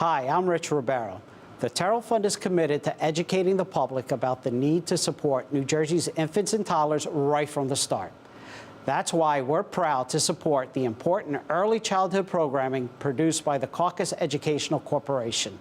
Hi, I'm Rich Ribeiro. The Terrell Fund is committed to educating the public about the need to support New Jersey's infants and toddlers right from the start. That's why we're proud to support the important early childhood programming produced by the Caucus Educational Corporation.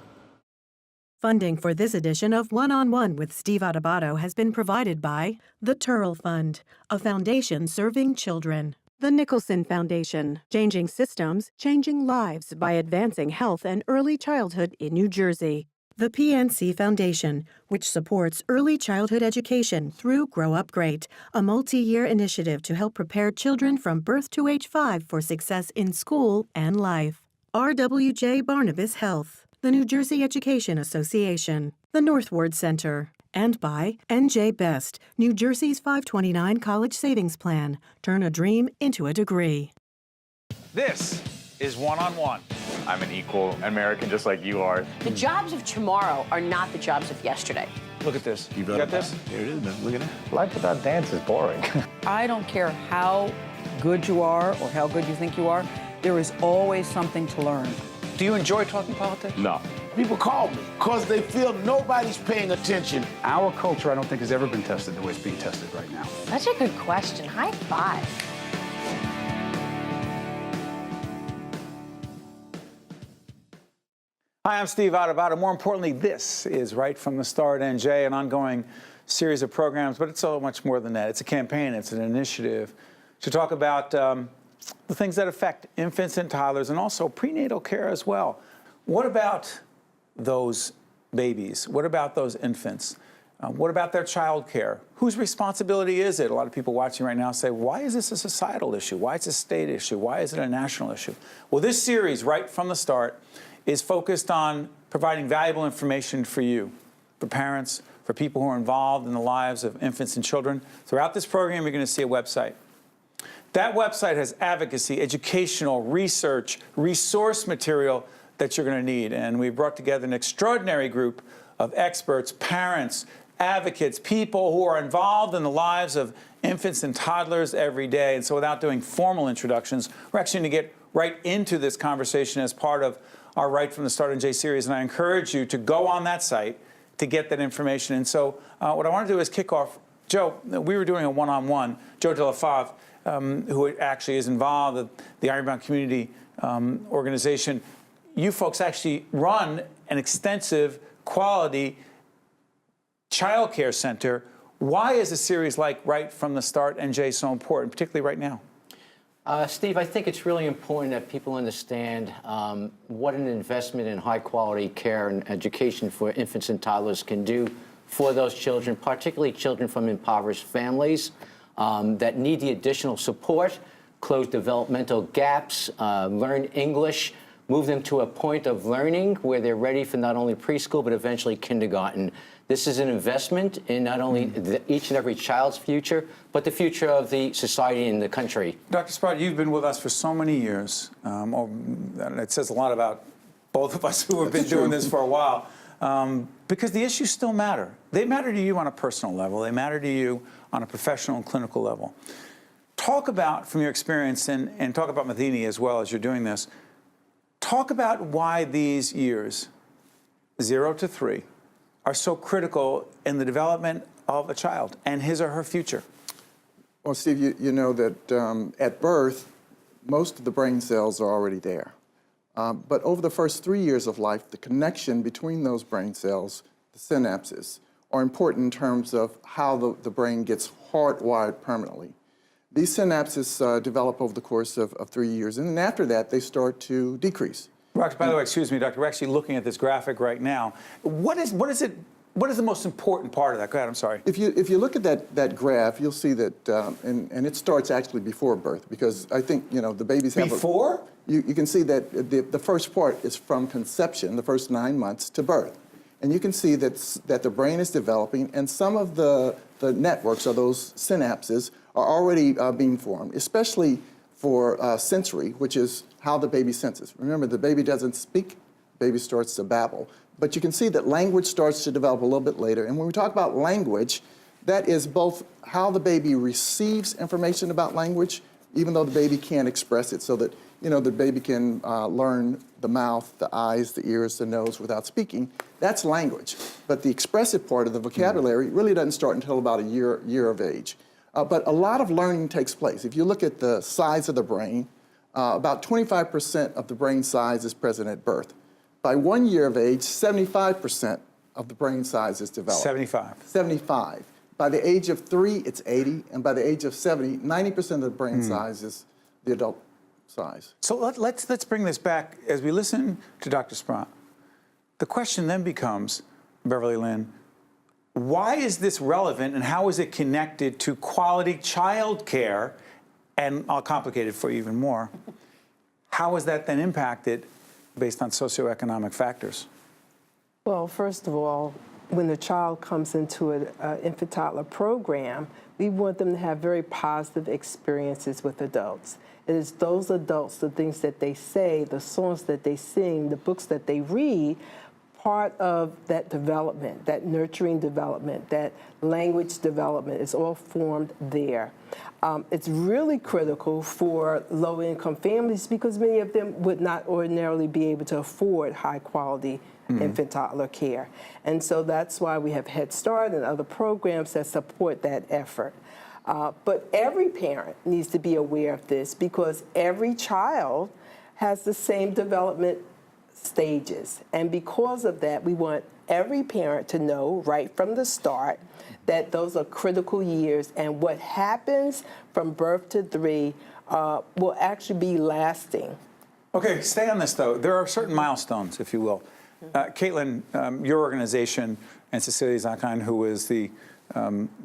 Funding for this edition of One-on-One with Steve Adubato has been provided by the Terrell Fund, a foundation serving children. The Nicholson Foundation, changing systems, changing lives by advancing health and early childhood in New Jersey. The PNC Foundation, which supports early childhood education through Grow Up Great, a multi-year initiative to help prepare children from birth to age 5 for success in school and life. RWJ Barnabas Health, the New Jersey Education Association, the Northward Center, and by NJ Best, New Jersey's 529 College Savings Plan. Turn a dream into a degree. This is One-on-One. I'm an equal American just like you are. The jobs of tomorrow are not the jobs of yesterday. Look at this. You got this? Here it is, man. Look at that. Life without dance is boring. I don't care how good you are or how good you think you are, there is always something to learn. Do you enjoy talking politics? No. People call me because they feel nobody's paying attention. Our culture, I don't think, has ever been tested the way it's being tested right now. That's a good question. High five. Hi, I'm Steve Adubato. More importantly, this is Right from the Start NJ, an ongoing series of programs, but it's so much more than that. It's a campaign, it's an initiative to talk about the things that affect infants and toddlers and also prenatal care as well. What about those babies? What about those infants? What about their child care? Whose responsibility is it? A lot of people watching right now say, why is this a societal issue? Why is it a state issue? Why is it a national issue? Well, this series, Right from the Start, is focused on providing valuable information for you, for parents, for people who are involved in the lives of infants and children. Throughout this program, you're going to see a website. That website has advocacy, educational, research, resource material that you're going to need. And we've brought together an extraordinary group of experts, parents, advocates, people who are involved in the lives of infants and toddlers every day. And so without doing formal introductions, we're actually going to get right into this conversation as part of our Right from the Start NJ series. And I encourage you to go on that site to get that information. And so what I want to do is kick off. Joe, we were doing a one-on-one. Joe De La Fave, who actually is involved with the Ironbound Community Organization. You folks actually run an extensive quality child care center. Why is a series like Right from the Start NJ so important, particularly right now? Steve, I think it's really important that people understand what an investment in high-quality care and education for infants and toddlers can do for those children, particularly children from impoverished families that need the additional support, close developmental gaps, learn English, move them to a point of learning where they're ready for not only preschool but eventually kindergarten. This is an investment in not only each and every child's future, but the future of the society and the country. Dr. Sprott, you've been with us for so many years. It says a lot about both of us who have been doing this for a while, because the issues still matter. They matter to you on a personal level. They matter to you on a professional and clinical level. Talk about, from your experience, and talk about Matheny as well as you're doing this, talk about why these years, 0 to 3, are so critical in the development of a child and his or her future. Well, Steve, you know that at birth, most of the brain cells are already there. But over the first 3 years of life, the connection between those brain cells, the synapses, are important in terms of how the brain gets hardwired permanently. These synapses develop over the course of 3 years, and then after that, they start to decrease. By the way, excuse me, Doctor, we're actually looking at this graphic right now. What is the most important part of that? Go ahead, I'm sorry. If you look at that graph, you'll see that, and it starts actually before birth, because I think, you know, the babies have Before? You can see that the first part is from conception, the first 9 months, to birth. And you can see that the brain is developing, and some of the networks, or those synapses, are already being formed, especially for sensory, which is how the baby senses. Remember, the baby doesn't speak, the baby starts to babble. But you can see that language starts to develop a little bit later. And when we talk about language, that is both how the baby receives information about language, even though the baby can't express it, so that, you know, the baby can learn the mouth, the eyes, the ears, the nose without speaking. That's language. But the expressive part of the vocabulary really doesn't start until about a year of age. But a lot of learning takes place. If you look at the size of the brain, about 25% of the brain size is present at birth. By 1 year of age, 75% of the brain size is developed. 75. By the age of 3, it's 80, and by the age of 70, 90% of the brain size is the adult size. So let's bring this back. As we listen to Dr. Sprott, the question then becomes, Beverly Lynn, why is this relevant and how is it connected to quality child care? And I'll complicate it for you even more. How is that then impacted based on socioeconomic factors? Well, first of all, when the child comes into an infant-toddler program, we want them to have very positive experiences with adults. It is those adults, the things that they say, the songs that they sing, the books that they read, part of that development, that nurturing development, that language development is all formed there. It's really critical for low-income families because many of them would not ordinarily be able to afford high-quality infant-toddler care. And so that's why we have Head Start and other programs that support that effort. But every parent needs to be aware of this because every child has the same development stages. And because of that, we want every parent to know right from the start that those are critical years, and what happens from birth to 3 will actually be lasting. Okay, stay on this though. There are certain milestones, if you will. Caitlin, your organization, and Cecilia Zakhan, who is the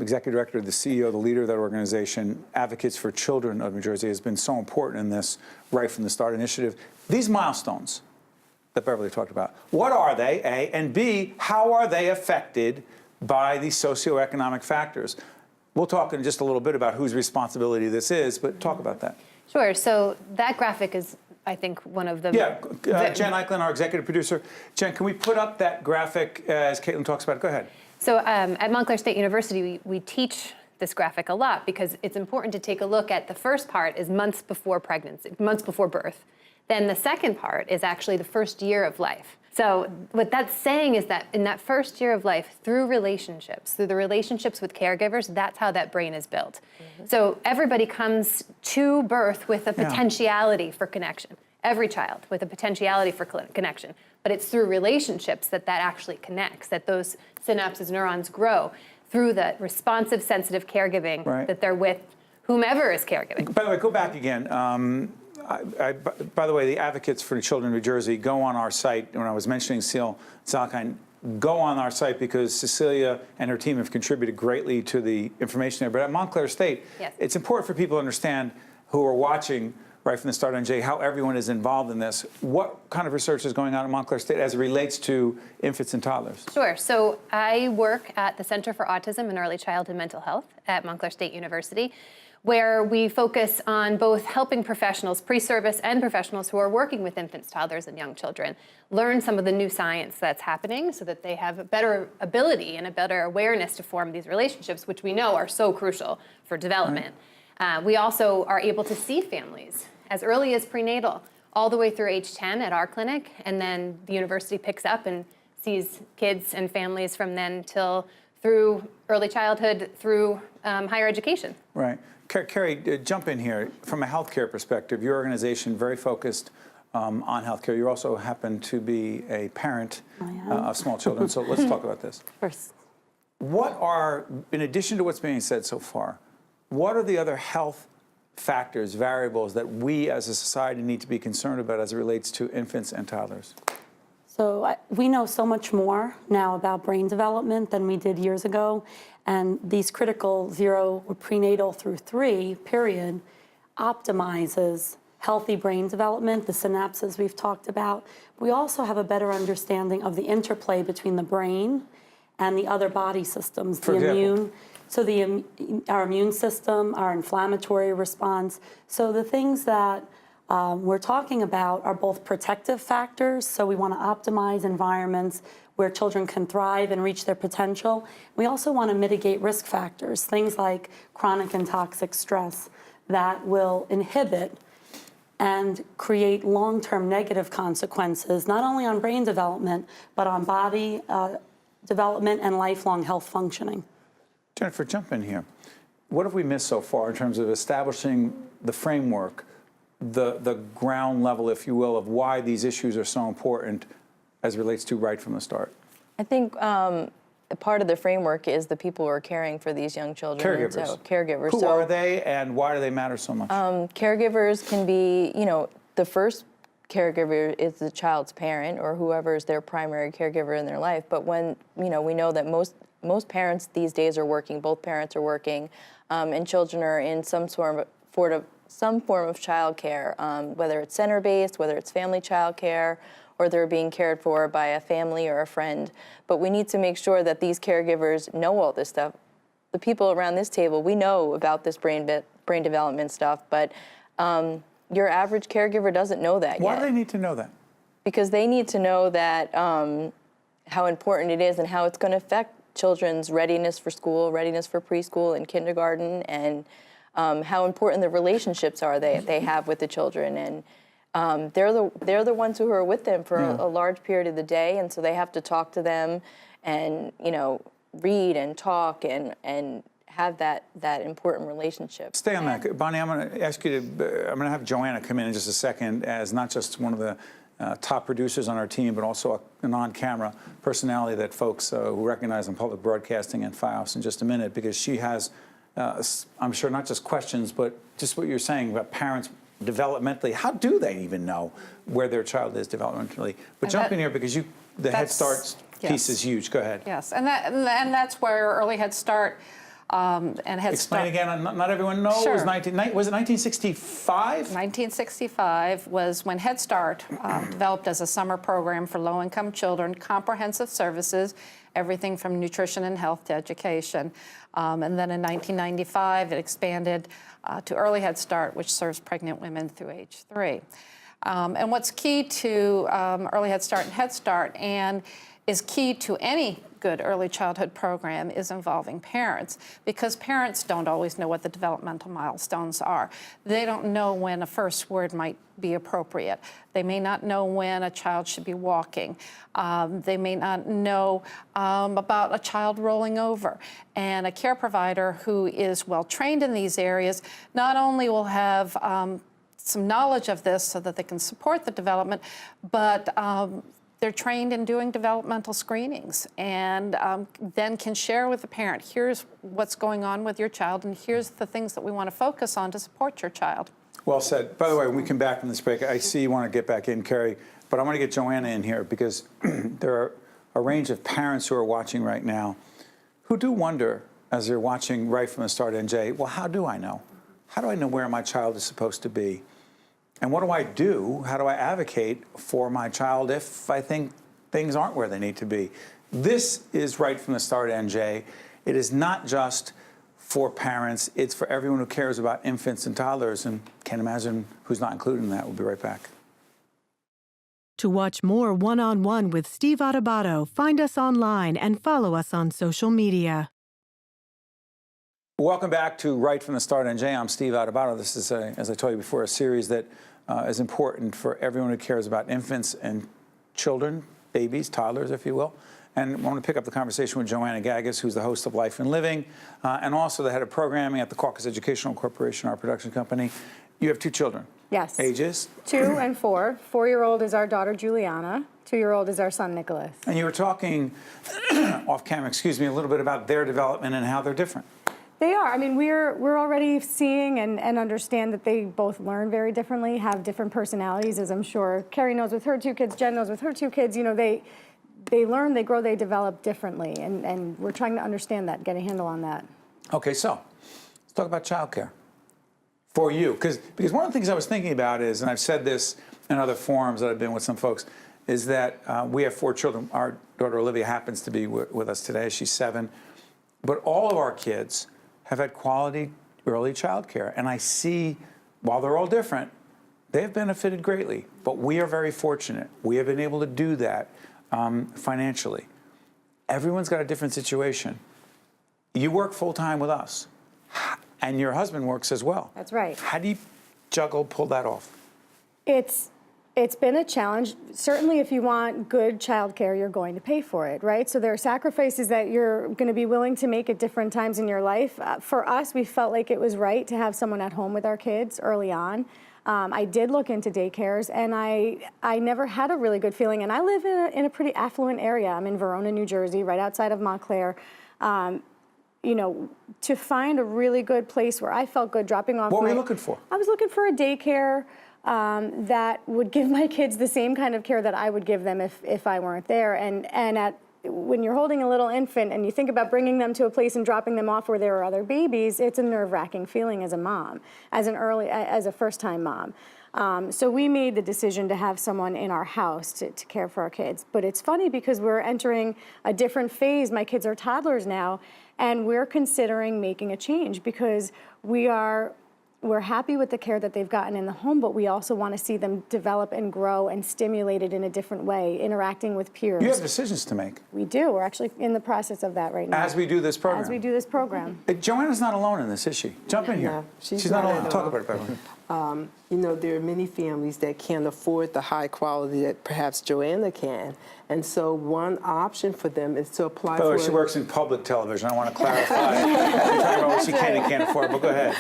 executive director, the CEO, the leader of that organization, Advocates for Children of New Jersey, has been so important in this right from the start initiative. These milestones that Beverly talked about, what are they, A, and B, how are they affected by these socioeconomic factors? We'll talk in just a little bit about whose responsibility this is, but talk about that. Sure. So that graphic is, I think, one of the... Yeah, Jen Eichlin, our executive producer. Jen, can we put up that graphic as Caitlin talks about it? Go ahead. So at Montclair State University, we teach this graphic a lot because it's important to take a look at the first part is months before pregnancy, months before birth. Then the second part is actually the first year of life. So what that's saying is that in that first year of life, through relationships, through the relationships with caregivers, that's how that brain is built. So everybody comes to birth with a potentiality for connection. Every child with a potentiality for connection. But it's through relationships that actually connects, that those synapses, neurons grow through the responsive, sensitive caregiving that they're with whomever is caregiving. By the way, go back again. By the way, the Advocates for Children of New Jersey, go on our site. When I was mentioning Cecile Zakhan, go on our site because Cecilia and her team have contributed greatly to the information there. But at Montclair State, it's important for people to understand who are watching right from the start, NJ, how everyone is involved in this. What kind of research is going on at Montclair State as it relates to infants and toddlers? Sure. So I work at the Center for Autism and Early Childhood Mental Health at Montclair State University, where we focus on both helping professionals, pre-service and professionals who are working with infants, toddlers, and young children, learn some of the new science that's happening so that they have a better ability and a better awareness to form these relationships, which we know are so crucial for development. We also are able to see families as early as prenatal, all the way through age 10 at our clinic, and then the university picks up and sees kids and families from then till through early childhood, through higher education. Right. Carrie, jump in here. From a healthcare perspective, your organization very focused on healthcare. You also happen to be a parent of small children, so let's talk about this. First. What are, in addition to what's being said so far, what are the other health factors, variables that we as a society need to be concerned about as it relates to infants and toddlers? So we know so much more now about brain development than we did years ago. And these critical 0 or prenatal through 3 period optimizes healthy brain development, the synapses we've talked about. We also have a better understanding of the interplay between the brain and the other body systems, For example? So our immune system, our inflammatory response. So the things that we're talking about are both protective factors, so we want to optimize environments where children can thrive and reach their potential. We also want to mitigate risk factors, things like chronic and toxic stress, that will inhibit and create long-term negative consequences, not only on brain development, but on body development and lifelong health functioning. Jennifer, jump in here. What have we missed so far in terms of establishing the framework, the ground level, if you will, of why these issues are so important as it relates to right from the start? I think part of the framework is the people who are caring for these young children. Caregivers. So, caregivers. Who are they, and why do they matter so much? Caregivers can be, the first caregiver is the child's parent or whoever is their primary caregiver in their life. But when, we know that most parents these days are working, both parents are working, and children are in some form of child care, whether it's center-based, whether it's family child care, or they're being cared for by a family or a friend. But we need to make sure that these caregivers know all this stuff. The people around this table, we know about this brain development stuff, but your average caregiver doesn't know that yet. Why do they need to know that? Because they need to know that how important it is and how it's going to affect children's readiness for school, readiness for preschool and kindergarten, and how important the relationships are they have with the children. And they're the ones who are with them for a large period of the day, and so they have to talk to them and read and talk and have that important relationship. Stay on that. Bonnie, I'm going to ask you to, I'm going to have Joanna come in just a second as not just one of the top producers on our team, but also an on-camera personality that folks who recognize in public broadcasting and FiOS in just a minute, because she has, I'm sure, not just questions, but just what you're saying about parents developmentally. How do they even know where their child is developmentally? But jump in here because the Head Start piece is huge. Go ahead. Yes, and that's where early Head Start and Head Start. Explain again. Not everyone knows. Sure. Was it 1965? 1965 was when Head Start developed as a summer program for low-income children, comprehensive services, everything from nutrition and health to education. And then in 1995, it expanded to Early Head Start, which serves pregnant women through age 3. And what's key to Early Head Start and Head Start, and is key to any good early childhood program, is involving parents, because parents don't always know what the developmental milestones are. They don't know when a first word might be appropriate. They may not know when a child should be walking. They may not know about a child rolling over. And a care provider who is well trained in these areas not only will have some knowledge of this so that they can support the development, but they're trained in doing developmental screenings, and then can share with the parent, here's what's going on with your child, and here's the things that we want to focus on to support your child. Well said. By the way, when we come back from this break, I see you want to get back in, Carrie, but I want to get Joanna in here because there are a range of parents who are watching right now who do wonder, as they're watching right from the start, NJ, well, how do I know? How do I know where my child is supposed to be? And what do I do? How do I advocate for my child if I think things aren't where they need to be? This is right from the start, NJ. It is not just for parents. It's for everyone who cares about infants and toddlers, and can't imagine who's not included in that. We'll be right back. To watch more One-on-One with Steve Adubato, find us online and follow us on social media. Welcome back to Right from the Start, NJ. I'm Steve Adubato. This is, as I told you before, a series that is important for everyone who cares about infants and children, babies, toddlers, if you will. And I want to pick up the conversation with Joanna Gagas, who's the host of Life and Living, and also the head of programming at the Caucus Educational Corporation, our production company. You have 2 children. Yes. Ages? 2 and 4. 4-year-old is our daughter, Juliana. 2-year-old is our son, Nicholas. And you were talking off camera, excuse me, a little bit about their development and how they're different. They are. I mean, we're already seeing and understand that they both learn very differently, have different personalities, as I'm sure Carrie knows with her 2 kids, Jen knows with her 2 kids. You know, they learn, they grow, they develop differently, and we're trying to understand that, get a handle on that. Okay, so let's talk about childcare for you, because one of the things I was thinking about is, and I've said this in other forums that I've been with some folks, is that we have 4 children. Our daughter Olivia happens to be with us today. She's 7, but all of our kids have had quality early child care. And I see, while they're all different, they have benefited greatly. But we are very fortunate. We have been able to do that financially. Everyone's got a different situation. You work full-time with us. and your husband works as well. That's right. How do you pull that off? It's been a challenge. Certainly, if you want good childcare, you're going to pay for it, right? So there are sacrifices that you're going to be willing to make at different times in your life. For us, we felt like it was right to have someone at home with our kids early on. I did look into daycares, and I never had a really good feeling. And I live in a pretty affluent area. I'm in Verona, New Jersey, right outside of Montclair. You know, to find a really good place where I felt good dropping off. What were you looking for? I was looking for a daycare that would give my kids the same kind of care that I would give them if I weren't there. And when you're holding a little infant and you think about bringing them to a place and dropping them off where there are other babies, it's a nerve-wracking feeling as a mom, as a first-time mom. So we made the decision to have someone in our house to care for our kids. But it's funny because we're entering a different phase. My kids are toddlers now, and we're considering making a change because we're happy with the care that they've gotten in the home, but we also want to see them develop and grow and stimulated in a different way, interacting with peers. You have decisions to make. We do. We're actually in the process of that right now. As we do this program. As we do this program. Joanna's not alone in this, is she? Jump in here. No, she's not not alone. at Talk all. about it, Beverly. You know, there are many families that can't afford the high quality that perhaps Joanna can. And so one option for them is to apply By the way, for... she works in public television. I want to clarify. She's talking about what she can and can't afford, but go ahead.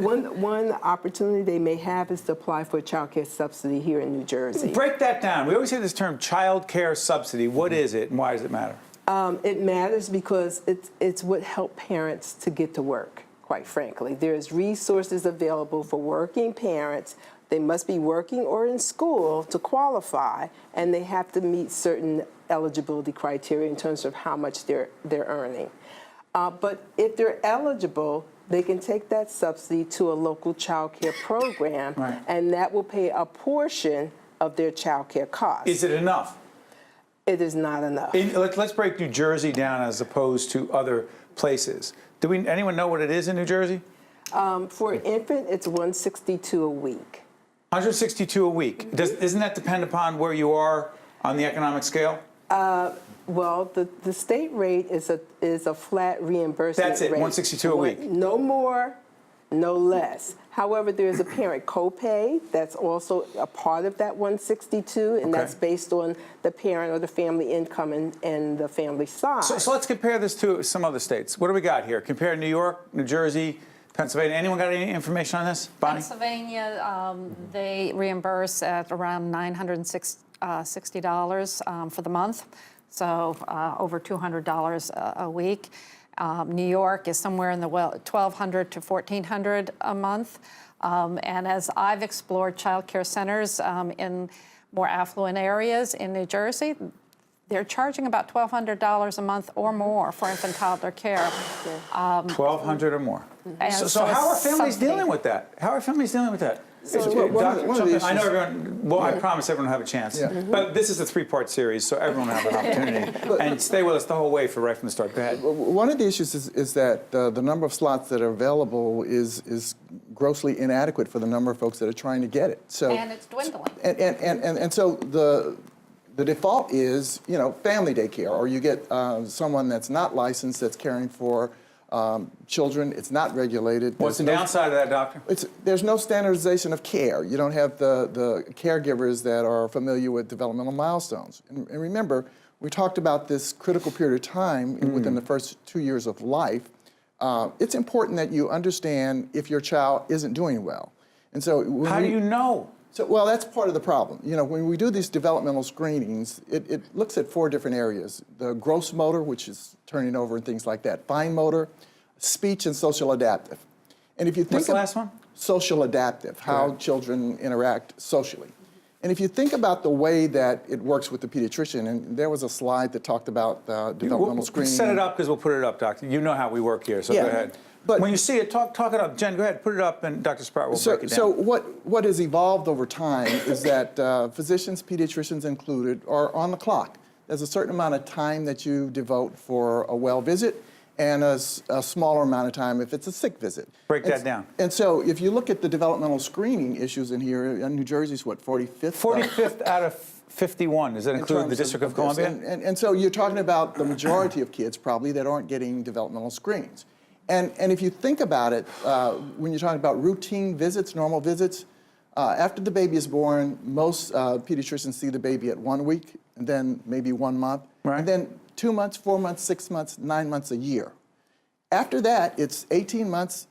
One opportunity they may have is to apply for a childcare subsidy here in New Jersey. Break that down. We always hear this term, childcare subsidy. What is it and why does it matter? It matters because it's what helps parents to get to work, quite frankly. There's resources available for working parents. They must be working or in school to qualify, and they have to meet certain eligibility criteria in terms of how much they're earning. But if they're eligible, they can take that subsidy to a local child care program, right, and that will pay a portion of their child care costs. Is it enough? It is not enough. Let's break New Jersey down as opposed to other places. Anyone know what it is in New Jersey? For an infant, it's $162 a week. $162 a week. Isn't that depend upon where you are on the economic scale? Well, the state rate is a flat reimbursement That's it, rate. $162 a week. No more, no less. However, there's a parent copay that's also a part of that $162, and that's based on the parent or the family income and the family size. So let's compare this to some other states. What do we got here? Compare New York, New Jersey, Pennsylvania. Anyone got any information on this? Bonnie? Pennsylvania, they reimburse at around $960 for the month, so over $200 a week. New York is somewhere in the $1,200 to $1,400 a month. And as I've explored child care centers in more affluent areas in New Jersey, they're charging about $1,200 a month or more for infant toddler care. $1,200 or more. So how are families dealing with that? How are families dealing with that? I know everyone, well, I promise everyone will have a chance. Yeah. But this is a three-part series, so everyone will have an opportunity. And stay with us the whole way right from the start. Go ahead. One of the issues is that the number of slots that are available is grossly inadequate for the number of folks that are trying to get it. So, and it's dwindling. And so the default is, family daycare, or you get someone that's not licensed that's caring for children. It's not regulated. What's the downside of that, doctor? There's no standardization of care. You don't have the caregivers that are familiar with developmental milestones. And remember, we talked about this critical period of time within the first 2 years of life. It's important that you understand if your child isn't doing well. And so how do you know? Well, that's part of the problem. When we do these developmental screenings, it looks at 4 different areas. The gross motor, which is turning over and things like that. Fine motor, speech, and social adaptive. And if you think what's the last one? Social adaptive, how children interact socially. And if you think about the way that it works with the pediatrician, and there was a slide that talked about developmental screening. Set it up because we'll put it up, doctor. You know how we work here, so go ahead. But when you see it, talk it up. Jen, go ahead, put it up, and Dr. Sprout will break it down. So what has evolved over time is that physicians, pediatricians included, are on the clock. There's a certain amount of time that you devote for a well visit, and a smaller amount of time if it's a sick visit. Break that down. And so if you look at the developmental screening issues in here, New Jersey's what, 45th? 45th out of 51. Does that include the District of Columbia? And so you're talking about the majority of kids probably that aren't getting developmental screenings. And if you think about it, when you're talking about routine visits, normal visits, after the baby is born, most pediatricians see the baby at 1 week, and then maybe 1 month, Right. and then 2 months, 4 months, 6 months, 9 months, a year. After that, it's 18 months,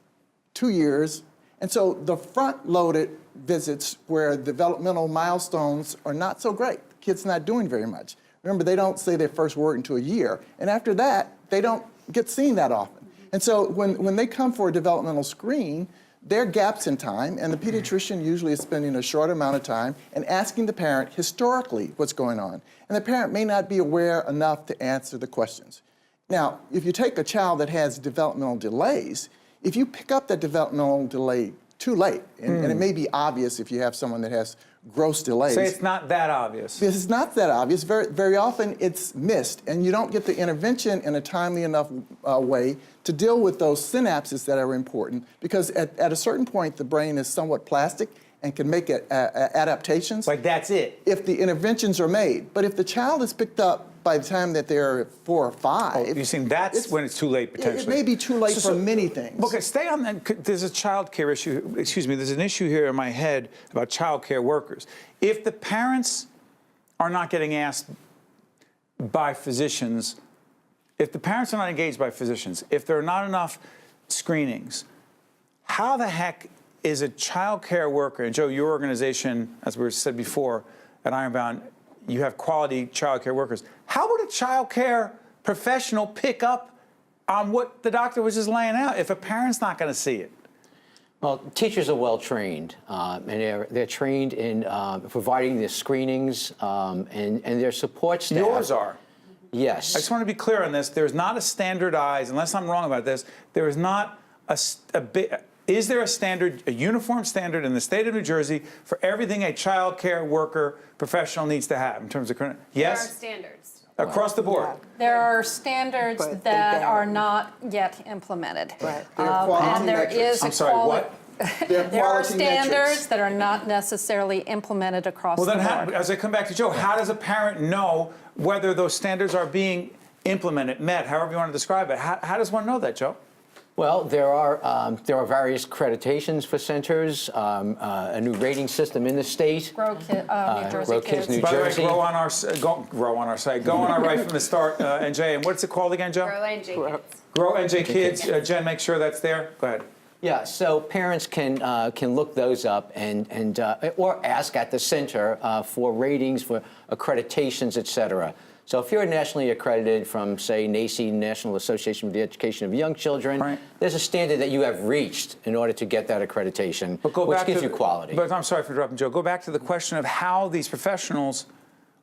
2 years, and so the front-loaded visits where developmental milestones are not so great. The kid's not doing very much. Remember, they don't say their first word until a year, and after that, they don't get seen that often. And so when they come for a developmental screen, there are gaps in time, and the pediatrician usually is spending a short amount of time and asking the parent historically what's going on. And the parent may not be aware enough to answer the questions. Now, if you take a child that has developmental delays, if you pick up that developmental delay too late, and it may be obvious if you have someone that has gross delays. Say it's not that obvious. Because it's not that obvious. Very, very often it's missed, and you don't get the intervention in a timely enough way to deal with those synapses that are important, because at a certain point, the brain is somewhat plastic and can make adaptations. Like that's it. If the interventions are made. But if the child is picked up by the time that they're 4 or 5. Oh, you're saying that's when it's too late, potentially. It may be too late for many things. Okay, stay on that. There's a child care issue, excuse me, there's an issue here in my head about child care workers. If the parents are not getting asked by physicians, if the parents are not engaged by physicians, if there are not enough screenings, how the heck is a child care worker, and Joe, your organization, as we said before, at Ironbound, you have quality child care workers. How would a child care professional pick up on what the doctor was just laying out if a parent's not going to see it? Well, teachers are well trained, and they're trained in providing the screenings and their support staff. Yours are. Yes. I just want to be clear on this. There's not a standardized, unless I'm wrong about this, there is not is there a standard, a uniform standard in the state of New Jersey for everything a child care worker professional needs to have in terms of, yes? There are standards. Across the board. There are standards that are not yet implemented. Right. And there is I'm sorry, what? There are standards that are not necessarily implemented across the board. Well, then, as I come back to Joe, how does a parent know whether those standards are being implemented, met, however you want to describe it? How does one know that, Joe? Well, there are various accreditations for centers, a new rating system in the state. Grow New Jersey Grow Kids New By the way, Jersey. grow on our site. Go on our right from the start, NJ. And what's it called again, Joe? Grow NJ Kids. Grow NJ Kids. Jen, make sure that's there. Go ahead. Yeah, so parents can look those up and or ask at the center for ratings, for accreditations, et cetera. So if you're nationally accredited from, say, NACE, National Association for the Education of Young Children, right, there's a standard that you have reached in order to get that accreditation, which gives you quality. But I'm sorry for interrupting, Joe. Go back to the question of how these professionals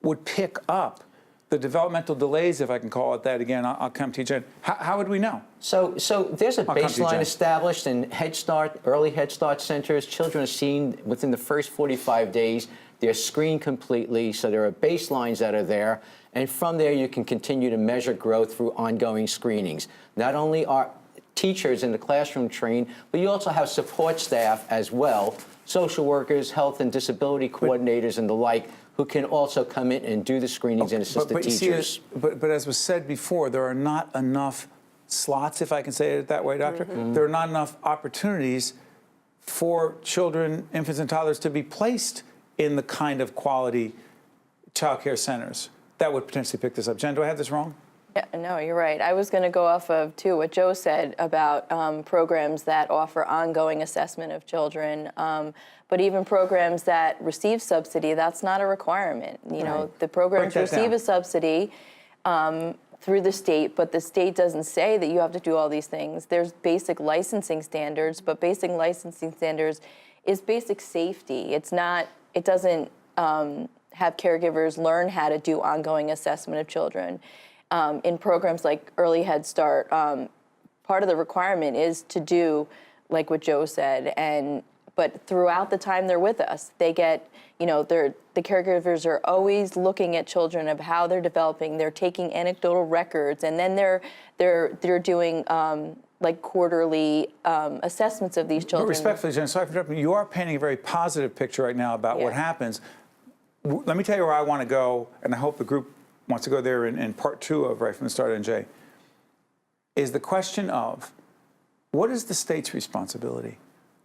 would pick up the developmental delays, if I can call it that again. I'll come to you, Jen. How would we know? So there's a I'll come to you, baseline Jen. established in Head Start, early Head Start centers. Children are seen within the first 45 days. They're screened completely, so there are baselines that are there. And from there, you can continue to measure growth through ongoing screenings. Not only are teachers in the classroom trained, but you also have support staff as well, social workers, health and disability coordinators, and the like, who can also come in and do the screenings and assist the teachers. But as was said before, there are not enough slots, if I can say it that way, Doctor. Mm-hmm. There are not enough opportunities for children, infants and toddlers to be placed in the kind of quality child care centers that would potentially pick this up. Jen, do I have this wrong? Yeah, no, you're right. I was going to go off of, too, what Joe said about programs that offer ongoing assessment of children. But even programs that receive subsidy, that's not a requirement. You know, the programs receive a subsidy through the state, but the state doesn't say that you have to do all these things. There's basic licensing standards, but basic licensing standards is basic safety. It's not, it doesn't have caregivers learn how to do ongoing assessment of children. In programs like Early Head Start, part of the requirement is to do, like what Joe said, but throughout the time they're with us, they get, you know, the caregivers are always looking at children of how they're developing. They're taking anecdotal records, and then they're doing like quarterly assessments of these children. But respectfully, Jen, sorry for interrupting. You are painting a very positive picture right now about what happens. Let me tell you where I want to go, and I hope the group wants to go there in part 2 of Right from the Start, NJ, is the question of what is the state's responsibility?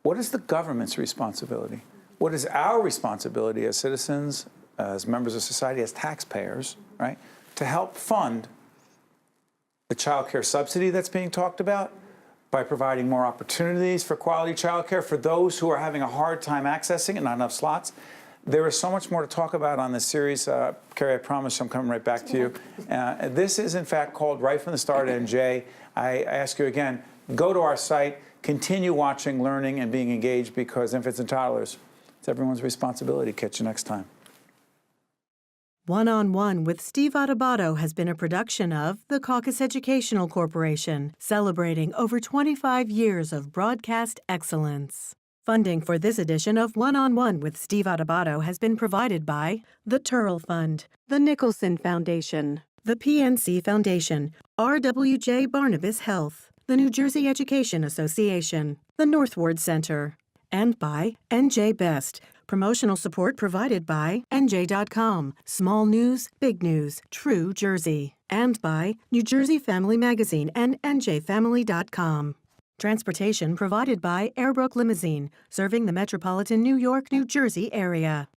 What is the government's responsibility? What is our responsibility as citizens, as members of society, as taxpayers, right, to help fund the childcare subsidy that's being talked about, by providing more opportunities for quality childcare for those who are having a hard time accessing it, not enough slots. There is so much more to talk about on this series. Carrie, I promise I'm coming right back to you. This is, in fact, called Right from the Start, NJ. I ask you again, go to our site, continue watching, learning, and being engaged, because infants and toddlers, it's everyone's responsibility. Catch you next time. One-on-One with Steve Adubato has been a production of the Caucus Educational Corporation, celebrating over 25 years of broadcast excellence. Funding for this edition of One-on-One with Steve Adubato has been provided by the Turl Fund, the Nicholson Foundation, the PNC Foundation, RWJ Barnabas Health, the New Jersey Education Association, the Northward Center, and by NJ Best. Promotional support provided by NJ.com, Small News, Big News, True Jersey, and by New Jersey Family Magazine and NJFamily.com. Transportation provided by Airbrook Limousine, serving the metropolitan New York, New Jersey area.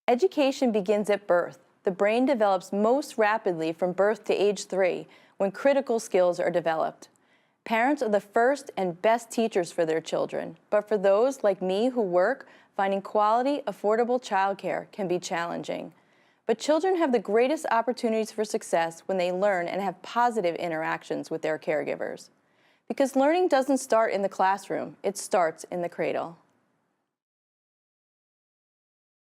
Education begins at birth. The brain develops most rapidly from birth to age 3, when critical skills are developed. Parents are the first and best teachers for their children, but for those like me who work, finding quality, affordable childcare can be challenging. But children have the greatest opportunities for success when they learn and have positive interactions with their caregivers. Because learning doesn't start in the classroom, it starts in the cradle.